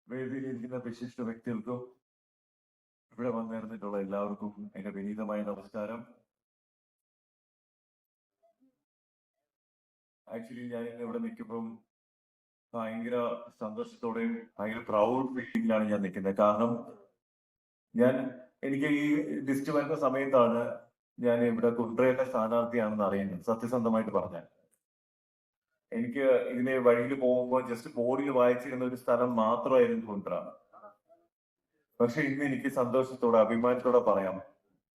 വേദിയിലിരിക്കുന്ന വിശിഷ്ട വ്യക്തികൾക്കും ഇവിടെ വന്നിരുന്നിട്ടുള്ള എല്ലാവർക്കും എന്റെ വിനീതമായ നമസ്കാരം. ആക്ച്വലി ഞാൻ ഇന്ന് ഇവിടെ നിൽക്കുമ്പം ഭയങ്കര സന്തോഷത്തോടെയും ഭയങ്കര പ്രൗഡ് ഫീലിംഗിലാണ് ഞാൻ നിൽക്കുന്നത്. കാരണം എനിക്ക് ഈ ലിസ്റ്റ് വരുന്ന സമയത്താണ് ഞാൻ ഇവിടെ കുണ്ട്രയുടെ സ്ഥാനാർത്ഥിയാണെന്ന് അറിയുന്നത്. സത്യസന്ധമായിട്ട് പറഞ്ഞാൽ എനിക്ക് ഇതിനെ വഴിയിൽ പോകുമ്പോൾ ജസ്റ്റ് ബോർഡിൽ വായിച്ചിരുന്ന ഒരു സ്ഥലം മാത്രമായിരുന്നു കുണ്ട്ര. പക്ഷെ ഇന്ന് എനിക്ക് സന്തോഷത്തോടെ അഭിമാനത്തോടെ പറയാം,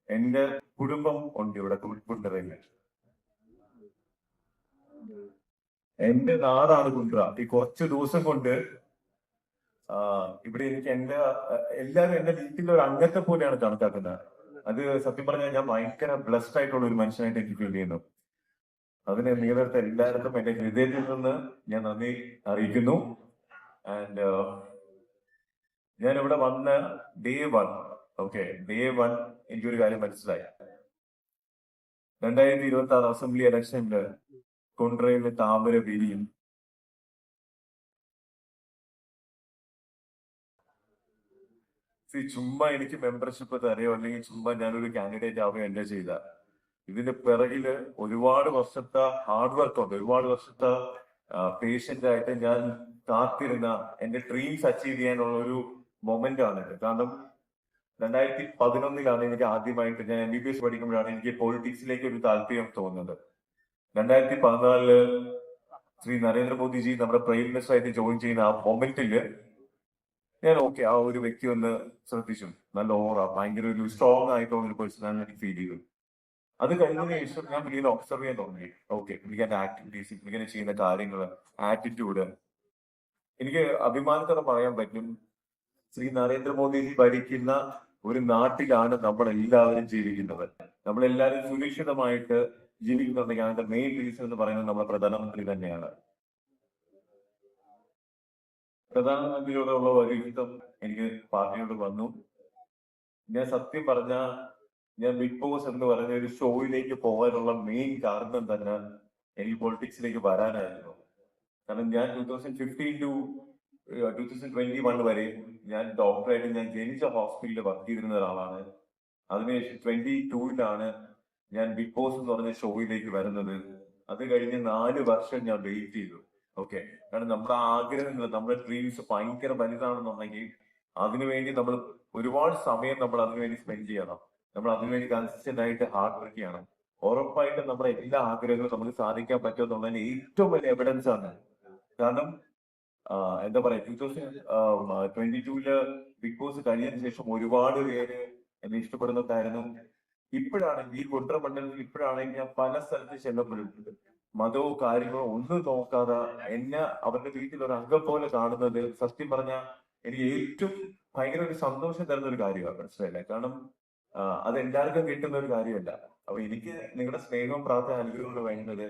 എന്റെ കുടുംബം ഉണ്ട് ഇവിടെ കുണ്ട്രയിൽ. എന്റെ നാടാണ് കുണ്ട്ര. ഈ കുറച്ച് ദിവസം കൊണ്ട് ഇവിടെ എനിക്ക് എല്ലാവരും എന്റെ വീട്ടിലെ ഒരു അംഗത്തെ പോലെയാണ് കണക്കാക്കുന്നത്. അത് സത്യം പറഞ്ഞാൽ ഞാൻ ഭയങ്കര ബ്ലെസ്ഡ് ആയിട്ടുള്ള ഒരു മനുഷ്യനായിട്ട് എനിക്ക് ഫീൽ ചെയ്യുന്നു. അതിനെ നിങ്ങളടുത്ത് എല്ലായിടത്തും എന്റെ ഹൃദയത്തിൽ നിന്ന് ഞാൻ നന്ദി അറിയിക്കുന്നു. ആൻഡ് ഞാൻ ഇവിടെ വന്ന ഡേ വൺ എനിക്കൊരു കാര്യം മനസ്സിലായി. 2026 അസംബ്ലി ഇലക്ഷനില് കുണ്ട്രയിലെ താമര വിരിയും. ചുമ്മാ എനിക്ക് മെമ്പർഷിപ്പ് തരയോ അല്ലെങ്കിൽ ചുമ്മാ ഞാനൊരു കാൻഡിഡേറ്റ് ആവുകയോ എന്റെ ചെയ്ത. ഇതിന്റെ പിറകില് ഒരുപാട് വർഷത്തെ ഹാർഡ് വർക്ക് ഉണ്ട്. ഒരുപാട് വർഷത്തെ പേഷ്യന്റ് ആയിട്ട് ഞാൻ കാത്തിരുന്ന എന്റെ ഡ്രീംസ് അച്ചീവ് ചെയ്യാനുള്ള ഒരു മൊമെന്റ് ആണ്. കാരണം 2011 എനിക്ക് ആദ്യമായിട്ട് ഞാൻ MBBS പഠിക്കുമ്പോഴാണ് എനിക്ക് പൊളിറ്റിക്സിലേക്ക് ഒരു താല്പര്യം തോന്നുന്നത്. 2014 ശ്രീ നരേന്ദ്രമോദിജി നമ്മുടെ പ്രൈം മിനിസ്റ്റർ ആയിട്ട് ജോയിൻ ചെയ്യുന്ന ആ മൊമെന്റില് ഞാൻ ആ ഒരു വ്യക്തി ഒന്ന് ശ്രദ്ധിച്ചു. നല്ല ഓറ, ഭയങ്കര ഒരു സ്ട്രോങ് ആയിട്ടുള്ള ഒരു പേഴ്സണാലിറ്റി ഫീൽ ചെയ്തു. അത് കഴിഞ്ഞതിന് ശേഷം ഞാൻ പുള്ളിയെ ഒബ്സർവ് ചെയ്യാൻ തുടങ്ങി. പുള്ളിക്കാന്റെ ആക്ടിവിറ്റീസ്, പുള്ളിക്കാരെ ചെയ്യുന്ന കാര്യങ്ങള്, ആറ്റിറ്റ്യൂഡ്. എനിക്ക് അഭിമാനത്തോടെ പറയാൻ പറ്റും, ശ്രീ നരേന്ദ്രമോദിജി ഭരിക്കുന്ന ഒരു നാട്ടിലാണ് നമ്മളെല്ലാവരും ജീവിക്കുന്നത്. നമ്മളെല്ലാവരും സുരക്ഷിതമായിട്ട് ജീവിക്കുന്നുണ്ടെങ്കിൽ അതിന്റെ മെയിൻ റീസൺ എന്ന് പറയുന്നത് നമ്മുടെ പ്രധാനമന്ത്രി തന്നെയാണ്. പ്രധാനമന്ത്രിയോടുള്ള ഒരു ഇഷ്ടം എനിക്ക് പാർട്ടിയോട് വന്നു. ഞാൻ സത്യം പറഞ്ഞ ഞാൻ ബിഗ് ബോസ് എന്ന് പറഞ്ഞ ഒരു ഷോയിലേക്ക് പോകാനുള്ള മെയിൻ കാരണം തന്നെ എനിക്ക് പൊളിറ്റിക്സിലേക്ക് വരാനായിരുന്നു. കാരണം ഞാൻ 2015 to 2021 വരെ ഞാൻ ഡോക്ടറായിട്ട് ഞാൻ ജനിച്ച ഹോസ്പിറ്റലിൽ വർക്ക് ചെയ്തിരുന്ന ഒരാളാണ്. അതിനുശേഷം 22 ഞാൻ ബിഗ് ബോസ് എന്ന് പറഞ്ഞ ഷോയിലേക്ക് വരുന്നത്. അത് കഴിഞ്ഞ് 4 വർഷം ഞാൻ വെയിറ്റ് ചെയ്തു. കാരണം നമ്മുടെ ആഗ്രഹങ്ങൾ, നമ്മുടെ ഡ്രീംസ് ഭയങ്കര വലുതാണെന്നുണ്ടെങ്കിൽ അതിനുവേണ്ടി നമ്മൾ ഒരുപാട് സമയം നമ്മൾ അതിനുവേണ്ടി സ്പെൻഡ് ചെയ്യണം. നമ്മൾ അതിനുവേണ്ടി കൺസിസ്റ്റന്റ് ആയിട്ട് ഹാർഡ് വർക്ക് ചെയ്യണം. ഉറപ്പായിട്ടും നമ്മുടെ എല്ലാ ആഗ്രഹങ്ങളും നമുക്ക് സാധിക്കാൻ പറ്റുമെന്നുള്ളതിന് ഏറ്റവും വലിയ എവിഡൻസ് ആണ്. കാരണം എന്താ പറയാ, 2022 ബിഗ് ബോസ് കഴിഞ്ഞതിന് ശേഷം ഒരുപാട് പേര് എന്നെ ഇഷ്ടപ്പെടുന്നുണ്ടായിരുന്നു. ഇപ്പോഴാണെങ്കിൽ ഈ കുണ്ട്ര മണ്ഡലത്തിൽ ഇപ്പോഴാണെങ്കിൽ ഞാൻ പല സ്ഥലത്ത് ചെന്നപ്പോഴും മതവും കാര്യങ്ങളോ ഒന്നും നോക്കാതെ എന്നെ അവരുടെ വീട്ടിൽ ഒരു അംഗം പോലെ കാണുന്നത് സത്യം പറഞ്ഞാൽ എനിക്ക് ഏറ്റവും ഭയങ്കര ഒരു സന്തോഷം തരുന്ന ഒരു കാര്യമാണ്. മനസ്സിലായില്ലേ? കാരണം അത് എല്ലാവർക്കും കിട്ടുന്ന ഒരു കാര്യമല്ല. അപ്പൊ എനിക്ക് നിങ്ങളുടെ സ്നേഹവും പ്രാർത്ഥന അനുഗ്രഹവും വേണ്ടത്.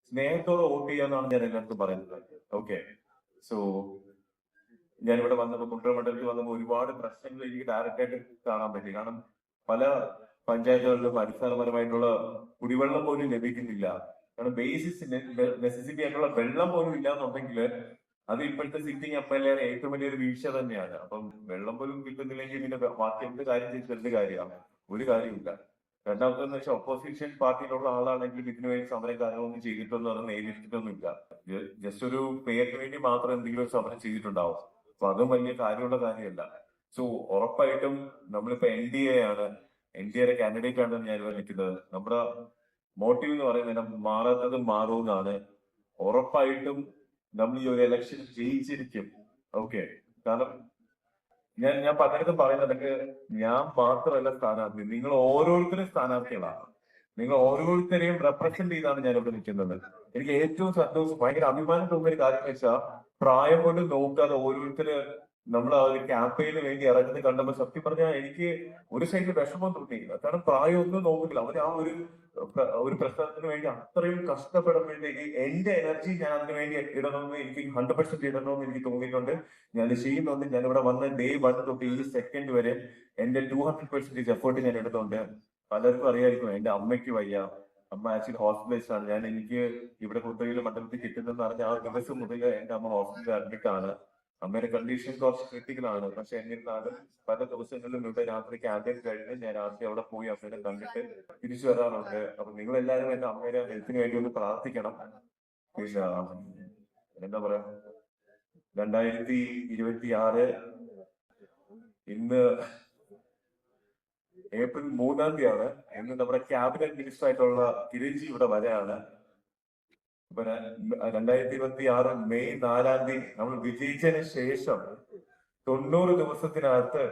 സ്നേഹത്തോടെ വോട്ട് ചെയ്യാന്നാണ് ഞാൻ എല്ലാവർക്കും പറയുന്നത്. സോ ഞാനിവിടെ വന്നപ്പോ കുണ്ട്ര മണ്ഡലത്തിൽ വന്നപ്പോൾ ഒരുപാട് പ്രശ്നങ്ങൾ എനിക്ക് ഡയറക്റ്റ് ആയിട്ട് കാണാൻ പറ്റി. കാരണം പല പഞ്ചായത്തുകളിലും അടിസ്ഥാനപരമായിട്ടുള്ള കുടിവെള്ളം പോലും ലഭിക്കുന്നില്ല. കാരണം ബേസിക് നെസസിറ്റി ആയിട്ടുള്ള വെള്ളം പോലും ഇല്ല എന്നുണ്ടെങ്കിൽ അത് ഇപ്പോഴത്തെ സിറ്റിംഗ് MLA ഏറ്റവും വലിയൊരു വീഴ്ച തന്നെയാണ്. അപ്പം വെള്ളം പോലും കിട്ടുന്നില്ലെങ്കിൽ പിന്നെ ബാക്കി എന്ത് കാര്യം ചെയ്തിട്ട് എന്ത് കാര്യമാണ്? ഒരു കാര്യമില്ല. രണ്ടാമത്തെന്ന് വെച്ചാൽ ഒപ്പോസിഷൻ പാർട്ടിയിലുള്ള ആളാണെങ്കിൽ ഇതിനു വേണ്ടി സമരം കാര്യങ്ങളൊന്നും ചെയ്തിട്ടൊന്നും അത് നേരിട്ടിട്ടൊന്നുമില്ല. ജസ്റ്റ് ഒരു പേരിന് വേണ്ടി മാത്രം എന്തെങ്കിലും ഒരു സമരം ചെയ്തിട്ടുണ്ടാവും. അപ്പൊ അതും വലിയ കാര്യമുള്ള കാര്യമല്ല. സോ ഉറപ്പായിട്ടും നമ്മളിപ്പോ NDA കാൻഡിഡേറ്റ് ആണ് ഞാൻ ഇവിടെ നിൽക്കുന്നത്. നമ്മുടെ മോട്ടീവ് എന്ന് പറയുന്നത് മാറാത്തത് മാറുമെന്നാണ്. ഉറപ്പായിട്ടും നമ്മൾ ഈ ഒരു ഇലക്ഷൻ ജയിച്ചിരിക്കും. കാരണം ഞാൻ പലയിടത്തും പറയുന്നുണ്ടെങ്കിൽ ഞാൻ മാത്രമല്ല സ്ഥാനാർത്ഥി, നിങ്ങൾ ഓരോരുത്തരും സ്ഥാനാർത്ഥികളാണ്. നിങ്ങൾ ഓരോരുത്തരെയും റെപ്രസെന്റ് ചെയ്താണ് ഞാൻ ഇവിടെ നിൽക്കുന്നത്. എനിക്ക് ഏറ്റവും സന്തോഷം, ഭയങ്കര അഭിമാനം തോന്നിയ ഒരു കാര്യം വെച്ചാൽ പ്രായം കൊണ്ട് നോക്കാതെ ഓരോരുത്തര് നമ്മൾ ആ ഒരു ക്യാമ്പയിന് വേണ്ടി ഇറങ്ങുന്നത് കണ്ടപ്പോൾ സത്യം പറഞ്ഞാൽ എനിക്ക് ഒരു സൈഡിൽ വിഷമം തോന്നിയില്ല. കാരണം പ്രായം ഒന്നും നോക്കുന്നില്ല. അവർ ആ ഒരു പ്രസ്ഥാനത്തിന് വേണ്ടി അത്രയും കഷ്ടപ്പെടുമ്പോഴത്തേക്ക് എന്റെ എനർജി ഞാൻ അതിനു വേണ്ടി ഇടണമെന്ന് എനിക്ക് 100% ഇടണമെന്ന് എനിക്ക് തോന്നിയിട്ടുണ്ട്. ഞാൻ ചെയ്യുന്നുണ്ട്. ഞാൻ ഇവിടെ വന്ന ഡേ 1 തൊട്ട് ഈ സെക്കൻഡ് വരെ എന്റെ 200% എഫേർട്ട് ഞാൻ ഇടുന്നുണ്ട്. പലർക്കും അറിയായിരിക്കും, എന്റെ അമ്മയ്ക്ക് വയ്യ. അമ്മ ആക്ച്വലി ഹോസ്പിറ്റലൈസ്ഡ് ആണ്. എനിക്ക് ഇവിടെ കുത്തകയിൽ മണ്ഡലത്തിൽ കിട്ടുന്നെന്ന് പറഞ്ഞ ആ ദിവസം മുതൽ എന്റെ അമ്മ ഹോസ്പിറ്റലിൽ അഡ്മിറ്റ് ആണ്. അമ്മയുടെ കണ്ടീഷൻ കുറച്ച് ക്രിട്ടിക്കലാണ്. പക്ഷെ എന്നിരുന്നാലും പല ദിവസങ്ങളിലും ഇവിടെ രാത്രി ക്യാമ്പയിൻ കഴിഞ്ഞ് ഞാൻ രാത്രി അവിടെ പോയി അമ്മേനെ കണ്ടിട്ട് തിരിച്ചു വരാറുണ്ട്. അപ്പൊ നിങ്ങൾ എല്ലാവരും എന്റെ അമ്മയുടെ ഹെൽത്തിന് വേണ്ടി ഒന്ന് പ്രാർത്ഥിക്കണം. പിന്നെ എന്താ പറയാ, 2026 ഇന്ന് ഏപ്രിൽ 3-ാം തീയതിയാണ്. ഇന്ന് നമ്മുടെ ക്യാബിനറ്റ് മിനിസ്റ്റർ ആയിട്ടുള്ള കിരൺജി ഇവിടെ വരെയാണ്. ഇപ്പൊ 2026 മെയ് 4-ാം തീയതി നമ്മൾ വിജയിച്ചതിന് ശേഷം 90 ദിവസത്തിനകത്ത്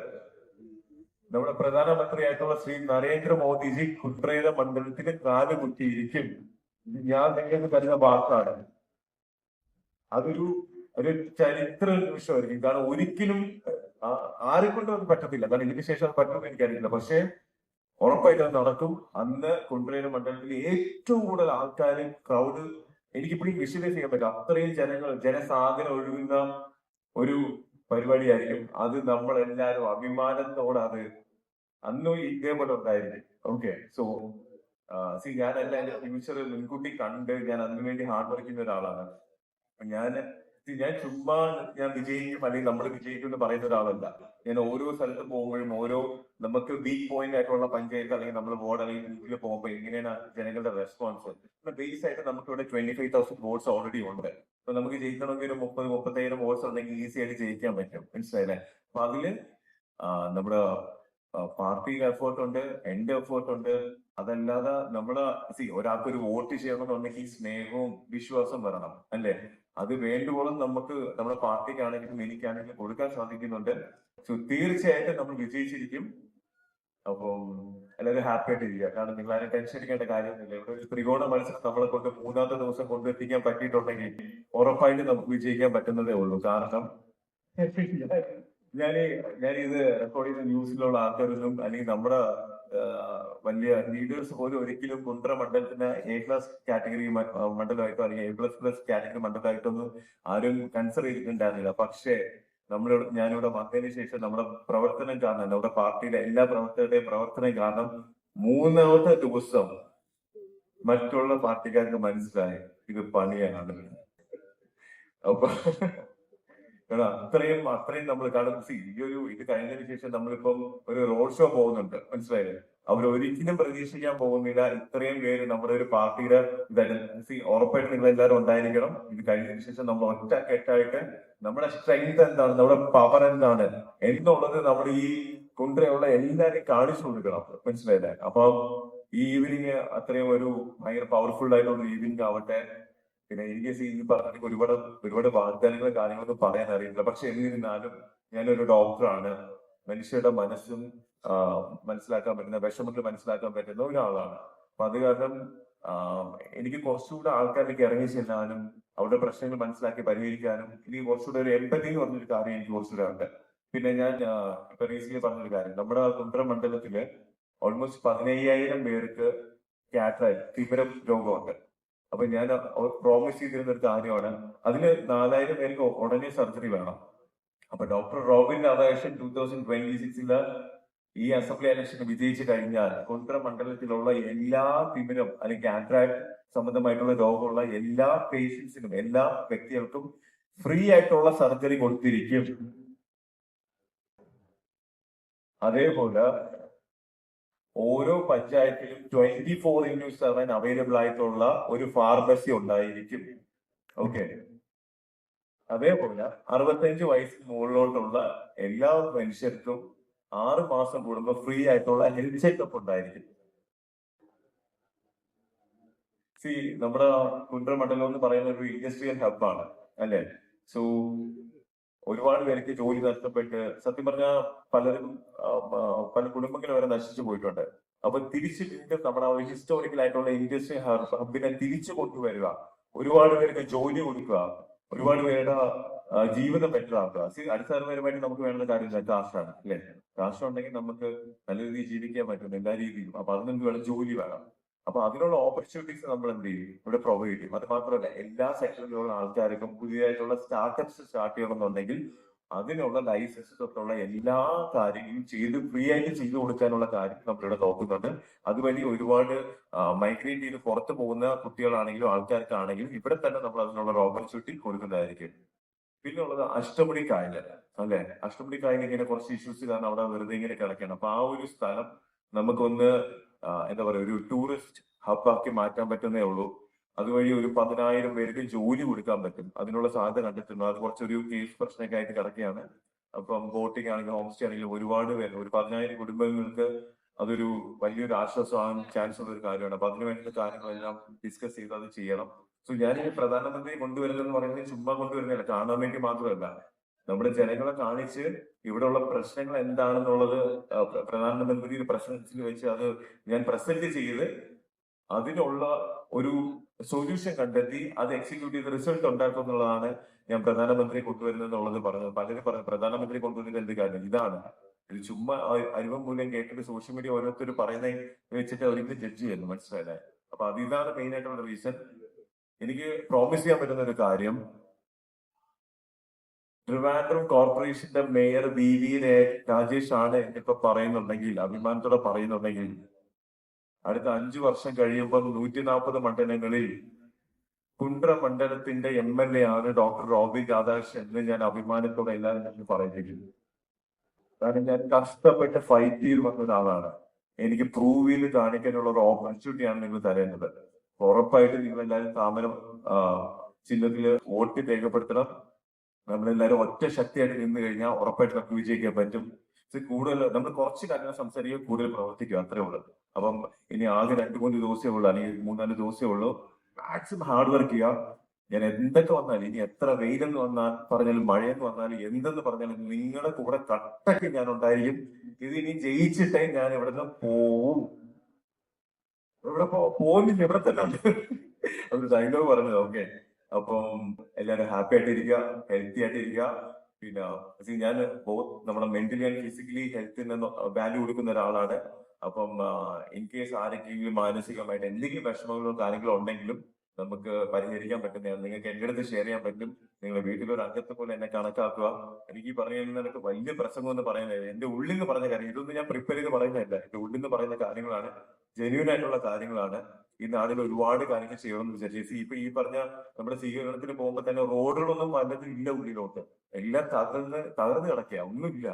നമ്മുടെ പ്രധാനമന്ത്രിയായിട്ടുള്ള ശ്രീ നരേന്ദ്രമോദിജി കുട്രേര മണ്ഡലത്തിന് കാലുകുത്തിയിരിക്കും. ഞാൻ നിങ്ങൾക്ക് തരുന്ന വാക്കാണ്. അതൊരു ഒരു ചരിത്ര നിമിഷമായിരിക്കും. കാരണം ഒരിക്കലും ആരെക്കൊണ്ടും അത് പറ്റത്തില്ല. കാരണം ഇതിന് ശേഷം അത് പറ്റുമെന്ന് എനിക്കറിയില്ല. പക്ഷെ ഉറപ്പായിട്ട് അത് നടക്കും. അന്ന് കുണ്ട്രേര മണ്ഡലത്തിൽ ഏറ്റവും കൂടുതൽ ആൾക്കാർ, ക്രൗഡ്, എനിക്കിപ്പോഴും വിഷ്വലൈസ് ചെയ്യാൻ പറ്റും. അത്രയും ജനസാഗരം ഒഴുകുന്ന ഒരു പരിപാടിയായിരിക്കും അത്. നമ്മളെല്ലാരും അഭിമാനത്തോടെ അത് അന്നും ഇതേപോലെ ഉണ്ടായിരിക്കും. ഓക്കെ, സോ ഞാൻ എല്ലാം എന്റെ ഫ്യൂച്ചർ മുൻകൂട്ടി കണ്ട് ഞാൻ അതിനു വേണ്ടി ഹാർഡ് വർക്ക് ചെയ്യുന്ന ഒരാളാണ്. ഞാൻ ചുമ്മാ ഞാൻ വിജയിക്കും അല്ലെങ്കിൽ നമ്മൾ വിജയിക്കും എന്ന് പറയുന്ന ഒരാളല്ല. ഞാൻ ഓരോ സ്ഥലത്ത് പോകുമ്പോഴും ഓരോ നമുക്ക് വീക്ക് പോയിന്റ് ആയിട്ടുള്ള പഞ്ചായത്ത് അല്ലെങ്കിൽ നമ്മൾ വാർഡ് അല്ലെങ്കിൽ വീട്ടിൽ പോകുമ്പോൾ എങ്ങനെയാണ് ജനങ്ങളുടെ റെസ്പോൺസ് ബേസ് ആയിട്ട് നമുക്ക് ഇവിടെ 25,000 വോട്ട്സ് ഓൾറെഡി ഉണ്ട്. അപ്പൊ നമുക്ക് ജയിക്കണമെങ്കിൽ ഒരു 30-35 വോട്ട്സ് ഉണ്ടെങ്കിൽ ഈസി ആയിട്ട് ജയിക്കാൻ പറ്റും. മനസ്സിലായില്ലേ? അപ്പൊ അതില് നമ്മുടെ പാർട്ടി എഫേർട്ട് ഉണ്ട്, എന്റെ എഫേർട്ട് ഉണ്ട്. അതല്ലാതെ നമ്മള് ഒരാൾക്ക് ഒരു വോട്ട് ചെയ്യണമെന്നുണ്ടെങ്കിൽ സ്നേഹവും വിശ്വാസം വരണം, അല്ലേ? അത് വേണ്ടുവോളം നമുക്ക് നമ്മുടെ പാർട്ടിക്കാണെങ്കിലും എനിക്കാണെങ്കിലും കൊടുക്കാൻ സാധിക്കുന്നുണ്ട്. സോ തീർച്ചയായിട്ടും നമ്മൾ വിജയിച്ചിരിക്കും. അപ്പം എല്ലാവരും ഹാപ്പി ആയിട്ട് ഇരിക്കുക. കാരണം നിങ്ങൾ ആരും ടെൻഷൻ അടിക്കേണ്ട കാര്യമൊന്നുമില്ല. ഇവിടെ ഒരു ത്രികോണ മത്സരം നമ്മളെ കൊണ്ട് 3-ാമത്തെ ദിവസം കൊണ്ടെത്തിക്കാൻ പറ്റിയിട്ടുണ്ടെങ്കിൽ ഉറപ്പായിട്ട് നമുക്ക് വിജയിക്കാൻ പറ്റുന്നതേ ഉള്ളൂ. കാരണം ഞാനിത് റെക്കോർഡ് ചെയ്ത ന്യൂസിലുള്ള ആൾക്കാരൊന്നും അല്ലെങ്കിൽ നമ്മുടെ വലിയ ലീഡേഴ്സ് പോലും ഒരിക്കലും കുണ്ട്ര മണ്ഡലത്തിന് A+ കാറ്റഗറി മണ്ഡലമായിട്ടോ അല്ലെങ്കിൽ A++ കാറ്റഗറി മണ്ഡലമായിട്ടൊന്നും ആരും കൺസിഡർ ചെയ്തിട്ടുണ്ടായിരുന്നില്ല. പക്ഷേ ഞാനിവിടെ വന്നതിന് ശേഷം നമ്മുടെ പ്രവർത്തനം കാരണം, നമ്മുടെ പാർട്ടിയുടെ എല്ലാ പ്രവർത്തകരുടെയും പ്രവർത്തനം കാരണം 3-ാമത്തെ ദിവസം മറ്റുള്ള പാർട്ടിക്കാർക്ക് മനസ്സിലായി ഇത് പണിയാണ്. അപ്പൊ അത്രയും നമ്മൾ കാണും. ഇത് കഴിഞ്ഞതിന് ശേഷം നമ്മളിപ്പം ഒരു റോഡ് ഷോ പോകുന്നുണ്ട്. മനസ്സിലായില്ലേ? അവരൊരിക്കലും പ്രതീക്ഷിക്കാൻ പോകുന്നില്ല ഇത്രയും പേര് നമ്മുടെ ഒരു പാർട്ടിയുടെ ഉറപ്പായിട്ട് നിങ്ങൾ എല്ലാവരും ഉണ്ടായിരിക്കണം. ഇത് കഴിഞ്ഞതിന് ശേഷം നമ്മൾ ഒറ്റക്കെട്ടായിട്ട് നമ്മുടെ സ്ട്രെങ്ത് എന്താണ്, നമ്മുടെ പവർ എന്താണ് എന്നുള്ളത് നമ്മൾ ഈ കുണ്ട്രയുള്ള എല്ലാവരെയും കാണിച്ചു കൊടുക്കണം. മനസ്സിലായില്ലേ? അപ്പൊ ഈ ഈവനിങ് അത്രയും ഒരു ഭയങ്കര പവർഫുൾ ആയിട്ടുള്ള ഈവനിങ് ആവട്ടെ. പിന്നെ എനിക്ക് ഈ പറഞ്ഞ ഒരുപാട് വാഗ്ദാനങ്ങളും കാര്യങ്ങളൊന്നും പറയാൻ അറിയില്ല. പക്ഷെ എന്നിരുന്നാലും ഞാനൊരു ഡോക്ടറാണ്. മനുഷ്യരുടെ മനസ്സും മനസ്സിലാക്കാൻ പറ്റുന്ന, വിഷമങ്ങൾ മനസ്സിലാക്കാൻ പറ്റുന്ന ഒരാളാണ്. അപ്പൊ അത് കാരണം എനിക്ക് കുറച്ചുകൂടെ ആൾക്കാരിലേക്ക് ഇറങ്ങി ചെല്ലാനും അവരുടെ പ്രശ്നങ്ങൾ മനസ്സിലാക്കി പരിഹരിക്കാനും എനിക്ക് കുറച്ചുകൂടെ ഒരു എമ്പതി എന്ന് പറഞ്ഞൊരു കാര്യം എനിക്ക് കുറച്ചുകൂടെ ഉണ്ട്. പിന്നെ ഞാൻ ഇപ്പൊ റീസെന്റ് പറഞ്ഞൊരു കാര്യം, നമ്മുടെ കുണ്ട്ര മണ്ഡലത്തില് ഓൾമോസ്റ്റ് 15,000 പേർക്ക് തിമിര രോഗമുണ്ട്. അപ്പൊ ഞാൻ പ്രോമിസ് ചെയ്തിരുന്ന ഒരു കാര്യമാണ്, അതില് 4,000 പേർക്ക് ഉടനെ സർജറി വേണം. അപ്പൊ ഡോക്ടർ റോബിൻ രാധാകൃഷ്ണൻ 2026 ഈ അസംബ്ലി ഇലക്ഷൻ വിജയിച്ചു കഴിഞ്ഞാൽ കുണ്ട്ര മണ്ഡലത്തിലുള്ള എല്ലാ തിമിരം അല്ലെങ്കിൽ കാറ്ററാക്ട് സംബന്ധമായിട്ടുള്ള രോഗമുള്ള എല്ലാ പേഷ്യൻസിനും, എല്ലാ വ്യക്തികൾക്കും ഫ്രീ ആയിട്ടുള്ള സർജറി കൊടുത്തിരിക്കും. അതേപോലെ ഓരോ പഞ്ചായത്തിലും 24/7 അവൈലബിൾ ആയിട്ടുള്ള ഒരു ഫാർമസി ഉണ്ടായിരിക്കും. ഓക്കെ, അതേപോലെ 65 വയസ്സിന് മുകളിലോട്ടുള്ള എല്ലാ മനുഷ്യർക്കും 6 മാസം കൂടുമ്പോൾ ഫ്രീ ആയിട്ടുള്ള ഹെൽത്ത് ചെക്കപ്പ് ഉണ്ടായിരിക്കും. നമ്മുടെ കുണ്ട്ര മണ്ഡലം എന്ന് പറയുന്ന ഒരു ഇൻഡസ്ട്രിയൽ ഹബ്ബാണ്, അല്ലെ? സോ ഒരുപാട് പേർക്ക് ജോലി നഷ്ടപ്പെട്ട് സത്യം പറഞ്ഞാൽ പല കുടുംബങ്ങൾ വരെ നശിച്ചു പോയിട്ടുണ്ട്. അപ്പൊ തിരിച്ച് വീണ്ടും നമ്മുടെ ഹിസ്റ്റോറിക്കൽ ആയിട്ടുള്ള ഇൻഡസ്ട്രിയൽ ഹബിനെ തിരിച്ചു കൊണ്ടുവരിക, ഒരുപാട് പേർക്ക് ജോലി കൊടുക്കുക, ഒരുപാട് പേരുടെ ജീവിതം ബെറ്റർ ആക്കുക. അടിസ്ഥാനപരമായിട്ട് നമുക്ക് വേണ്ട കാര്യം കാശാണ്, അല്ലെ? കാശ് ഉണ്ടെങ്കിൽ നമുക്ക് നല്ല രീതിയിൽ ജീവിക്കാൻ പറ്റും എല്ലാ രീതിയിലും. അപ്പൊ അതിന് വേണം, ജോലി വേണം. അപ്പൊ അതിനുള്ള ഓപ്പർച്യൂണിറ്റീസ് നമ്മൾ എന്ത് ചെയ്യും, ഇവിടെ പ്രൊവൈഡ് ചെയ്യും. അത് മാത്രമല്ല, എല്ലാ സെക്ടറിലുള്ള ആൾക്കാർക്കും പുതിയതായിട്ടുള്ള സ്റ്റാർട്ടപ്സ് സ്റ്റാർട്ട് ചെയ്യണമെന്നുണ്ടെങ്കിൽ അതിനുള്ള ലൈസൻസ് തൊട്ടുള്ള എല്ലാ കാര്യങ്ങളും ഫ്രീ ആയിട്ട് ചെയ്തു കൊടുക്കാനുള്ള കാര്യം നമ്മളിവിടെ നോക്കുന്നുണ്ട്. അതുവഴി ഒരുപാട് മൈഗ്രേറ്റ് ചെയ്ത് പുറത്തു പോകുന്ന കുട്ടികളാണെങ്കിലും ആൾക്കാർക്കാണെങ്കിലും ഇവിടെ തന്നെ നമ്മൾ അതിനുള്ള ഓപ്പർച്യൂണിറ്റി കൊടുക്കുന്നതായിരിക്കും. പിന്നെ ഉള്ളത് അഷ്ടമുടി കായല് അല്ലെ. അഷ്ടമുടി കായൽ ഇങ്ങനെ കുറച്ച് ഇഷ്യൂസ് കാരണം അവിടെ വെറുതെ ഇങ്ങനെ കിടക്കണം. അപ്പൊ ആ ഒരു സ്ഥലം നമുക്കൊന്ന് എന്താ പറയുക, ഒരു ടൂറിസ്റ്റ് ഹബ്ബാക്കി മാറ്റാൻ പറ്റുന്നേ ഉള്ളൂ. അതുവഴി ഒരു 10,000 പേർക്ക് ജോലി കൊടുക്കാൻ പറ്റും. അതിനുള്ള സാധ്യത കണ്ടെത്തുന്നു. അത് കുറച്ചൊരു കേസ് പ്രശ്നമൊക്കെ ആയിട്ട് കിടക്കുകയാണ്. അപ്പം ബോട്ടിംഗ് ആണെങ്കിലും ഹോം സ്റ്റേ ആണെങ്കിലും ഒരുപാട് പേര്, ഒരു 10,000 കുടുംബങ്ങൾക്ക് അതൊരു വലിയൊരു ആശ്വാസമാകാൻ ചാൻസ് ഉള്ള ഒരു കാര്യമാണ്. അപ്പൊ അതിനു വേണ്ട കാര്യങ്ങളെല്ലാം ഡിസ്കസ് ചെയ്ത് അത് ചെയ്യണം. സോ ഞാൻ ഈ പ്രധാനമന്ത്രി കൊണ്ടുവരുന്നതെന്ന് പറയുന്നത് ചുമ്മാ കൊണ്ടുവരുന്നില്ല, കാണാൻ വേണ്ടി മാത്രമല്ല, നമ്മുടെ ജനങ്ങളെ കാണിച്ച് ഇവിടെയുള്ള പ്രശ്നങ്ങൾ എന്താണെന്നുള്ളത് പ്രധാനമന്ത്രി പ്രസൻസിൽ വെച്ച് അത് ഞാൻ പ്രസന്റ് ചെയ്ത് അതിനുള്ള ഒരു സൊല്യൂഷൻ കണ്ടെത്തി അത് എക്സിക്യൂട്ട് ചെയ്ത് റിസൾട്ട് ഉണ്ടാക്കും എന്നുള്ളതാണ് ഞാൻ പ്രധാനമന്ത്രി കൊണ്ടുവരുന്നത് പറഞ്ഞത്. പലരും പറഞ്ഞു പ്രധാനമന്ത്രി കൊണ്ടുവരുന്നത് എന്ത് കാര്യം, ഇതാണ് ഇത് ചുമ്മാ അരിവം മൂലം കേട്ടിട്ട് സോഷ്യൽ മീഡിയ ഓരോരുത്തർ പറയുന്നത് വെച്ചിട്ട് അവരിന്ന് ജഡ്ജ് ചെയ്യുന്നു, മനസ്സിലായില്ലേ. അപ്പൊ ഇതാണ് മെയിൻ ആയിട്ടുള്ള റീസൺ. എനിക്ക് പ്രോമിസ് ചെയ്യാൻ പറ്റുന്ന ഒരു കാര്യം, ട്രിവാൻഡ്രം കോർപ്പറേഷന്റെ മേയർ വി രാജേഷ് ആണ് എന്നിപ്പോ പറയുന്നുണ്ടെങ്കിൽ, അഭിമാനത്തോടെ പറയുന്നുണ്ടെങ്കിൽ, അടുത്ത 5 വർഷം കഴിയുമ്പോൾ 140 മണ്ഡലങ്ങളിൽ കുണ്ട്ര മണ്ഡലത്തിന്റെ MLA ആണ് ഡോക്ടർ റോബിൻ രാധാകൃഷ്ണൻ എന്ന് ഞാൻ അഭിമാനത്തോടെ എല്ലാവരും പറയുന്നില്ല. കാരണം ഞാൻ കഷ്ടപ്പെട്ട് ഫൈറ്റ് ചെയ്ത് വന്ന ഒരാളാണ്. എനിക്ക് പ്രൂവ് ചെയ്ത് കാണിക്കാനുള്ള ഒരു ഓപ്പർച്യൂണിറ്റിയാണ് നിങ്ങൾ തരേണ്ടത്. ഉറപ്പായിട്ട് നിങ്ങൾ എല്ലാവരും താമരം ചിഹ്നത്തില് വോട്ട് രേഖപ്പെടുത്തണം. നമ്മളെല്ലാവരും ഒറ്റ ശക്തിയായിട്ട് നിന്ന് കഴിഞ്ഞാൽ ഉറപ്പായിട്ട് നമുക്ക് വിജയിക്കാൻ പറ്റും. കൂടുതൽ നമ്മൾ കുറച്ച് കാര്യങ്ങൾ സംസാരിക്കുക, കൂടുതൽ പ്രവർത്തിക്കുക, അത്രേ ഉള്ളൂ. അപ്പം ഇനി ആകെ 2-3 ദിവസമേ ഉള്ളൂ, അല്ലെങ്കിൽ 3-4 ദിവസമേ ഉള്ളൂ. മാക്സിമം ഹാർഡ് വർക്ക് ചെയ്യുക. ഞാൻ എന്തൊക്കെ വന്നാലും, ഇനി എത്ര വെയിലെന്ന് വന്നാൽ പറഞ്ഞാലും, മഴയെന്ന് വന്നാലും, എന്തെന്ന് പറഞ്ഞാലും നിങ്ങളുടെ കൂടെ കട്ടക്ക് ഞാൻ ഉണ്ടായിരിക്കും. ഇത് ഇനി ജയിച്ചിട്ടേ ഞാൻ ഇവിടെ നിന്ന് പോവും. ഇവിടെ പോകുന്നില്ല, ഇവിടെ തന്നെ ഉണ്ട്. ഒരു ഡയലോഗ് പറഞ്ഞത്. ഓക്കെ, അപ്പം എല്ലാവരും ഹാപ്പി ആയിട്ടിരിക്കുക, ഹെൽത്തി ആയിട്ടിരിക്കുക. പിന്നെ ഞാൻ നമ്മുടെ മെന്റലി ആൻഡ് ഫിസിക്കലി ഹെൽത്തിന് വാല്യൂ കൊടുക്കുന്ന ഒരാളാണ്. അപ്പം ഇൻ കേസ് ആരെങ്കിലും മാനസികമായിട്ട് എന്തെങ്കിലും വിഷമങ്ങളോ കാര്യങ്ങളോ ഉണ്ടെങ്കിലും നമുക്ക് പരിഹരിക്കാൻ പറ്റുന്നതാണ്. നിങ്ങൾക്ക് എന്റെ അടുത്ത് ഷെയർ ചെയ്യാൻ പറ്റും. നിങ്ങളുടെ വീട്ടിലൊരു അംഗത്തെ പോലെ എന്നെ കണക്കാക്കുക. എനിക്ക് ഈ പറയുന്നതിനൊക്കെ വലിയ പ്രസംഗം എന്ന് പറയുന്നത് എന്റെ ഉള്ളിൽ നിന്ന് പറഞ്ഞ കാര്യം, ഇതൊന്നും ഞാൻ പ്രിപ്പയർ ചെയ്ത് പറയുന്നതല്ല, എന്റെ ഉള്ളിൽ നിന്ന് പറയുന്ന കാര്യങ്ങളാണ്, ജെന്യൂൻ ആയിട്ടുള്ള കാര്യങ്ങളാണ്. ഈ നാട്ടിൽ ഒരുപാട് കാര്യങ്ങൾ ചെയ്യണമെന്ന് വിചാരിച്ചു. ഇപ്പൊ ഈ പറഞ്ഞ നമ്മുടെ സ്വീകരണത്തിന് പോകുമ്പോൾ തന്നെ റോഡുകളൊന്നും പലതും ഇല്ല ഉള്ളിലോട്ട്, എല്ലാം തകർന്ന് കിടക്കുക, ഒന്നുമില്ല.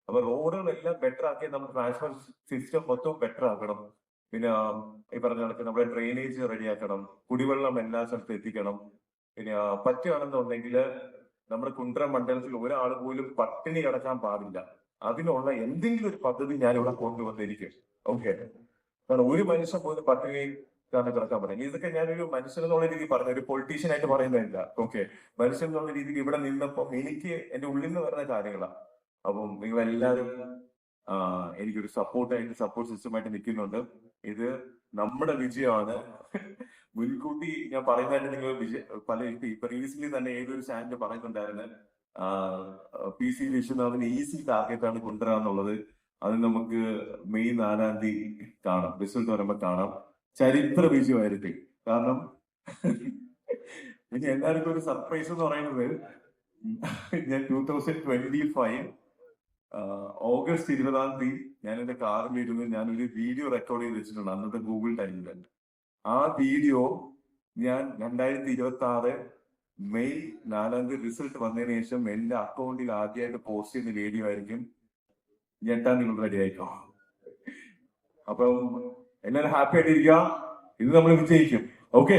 അപ്പൊ റോഡുകളെല്ലാം ബെറ്റർ ആക്കിയാൽ നമ്മുടെ ട്രാൻസ്പോർട്ട് സിസ്റ്റം മൊത്തം ബെറ്റർ ആക്കണം. പിന്നെ ഈ പറഞ്ഞ കണക്ക് നമ്മുടെ ഡ്രെയിനേജ് റെഡിയാക്കണം, കുടിവെള്ളം എല്ലാ സ്ഥലത്തും എത്തിക്കണം. പിന്നെ പറ്റുകയാണെന്നുണ്ടെങ്കിൽ നമ്മുടെ കുണ്ട്രം മണ്ഡലത്തിൽ ഒരാൾ പോലും പട്ടിണി കിടക്കാൻ പാടില്ല. അതിനുള്ള എന്തെങ്കിലും ഒരു പദ്ധതി ഞാനിവിടെ കൊണ്ടുവന്നിരിക്കും. ഓക്കെ, കാരണം ഒരു മനുഷ്യൻ പോലും പട്ടിണി കാരണം കിടക്കാൻ പാടില്ല. ഇതൊക്കെ ഞാനൊരു മനുഷ്യൻ എന്നുള്ള രീതിയിൽ പറഞ്ഞു, ഒരു പൊളിറ്റീഷ്യൻ ആയിട്ട് പറയുന്നതല്ല. ഓക്കെ, മനുഷ്യൻ എന്നുള്ള രീതിയിൽ ഇവിടെ നിന്നപ്പം എനിക്ക് എന്റെ ഉള്ളിൽ നിന്ന് വരുന്ന കാര്യങ്ങളാണ്. അപ്പം നിങ്ങൾ എല്ലാവരും എനിക്കൊരു സപ്പോർട്ട് സിസ്റ്റമായിട്ട് നിൽക്കുന്നുണ്ട്. ഇത് നമ്മുടെ വിജയമാണ്. മുൻകൂട്ടി ഞാൻ പറയുന്നതായിട്ട് നിങ്ങൾ ഇപ്പൊ റീസെന്റ് തന്നെ ഏതൊരു ചാനൽ പറയുന്നുണ്ടായിരുന്നു, PC വിശ്വനാഥിന് ഈസി ടാർഗറ്റാണ് കൊണ്ടുവരാന്നുള്ളത്. അത് നമുക്ക് മെയ് 4-ാം തീയതി കാണാം, റിസൾട്ട് വരുമ്പോൾ കാണാം. ചരിത്ര വിജയമായിരിക്കും. കാരണം ഇനി എല്ലാവർക്കും ഒരു സർപ്രൈസ് എന്ന് പറയുന്നത്, ഞാൻ 2025 ഓഗസ്റ്റ് 20-ാം തീയതി ഞാൻ എന്റെ കാറിലിരുന്ന് ഞാനൊരു വീഡിയോ റെക്കോർഡ് ചെയ്ത് വെച്ചിട്ടുണ്ട്, അന്നത്തെ ഗൂഗിൾ ടൈമിൽ. ആ വീഡിയോ ഞാൻ 2026 മെയ് 4-ാം തീയതി റിസൾട്ട് വന്നതിന് ശേഷം എന്റെ അക്കൗണ്ടിൽ ആദ്യമായിട്ട് പോസ്റ്റ് ചെയ്യുന്ന വീഡിയോ ആയിരിക്കും. ഞെട്ടാൻ നിങ്ങൾ റെഡി ആയിക്കോ. അപ്പം എല്ലാവരും ഹാപ്പി ആയിട്ടിരിക്കുക. ഇത് നമ്മൾ വിജയിക്കും. ഓക്കെ.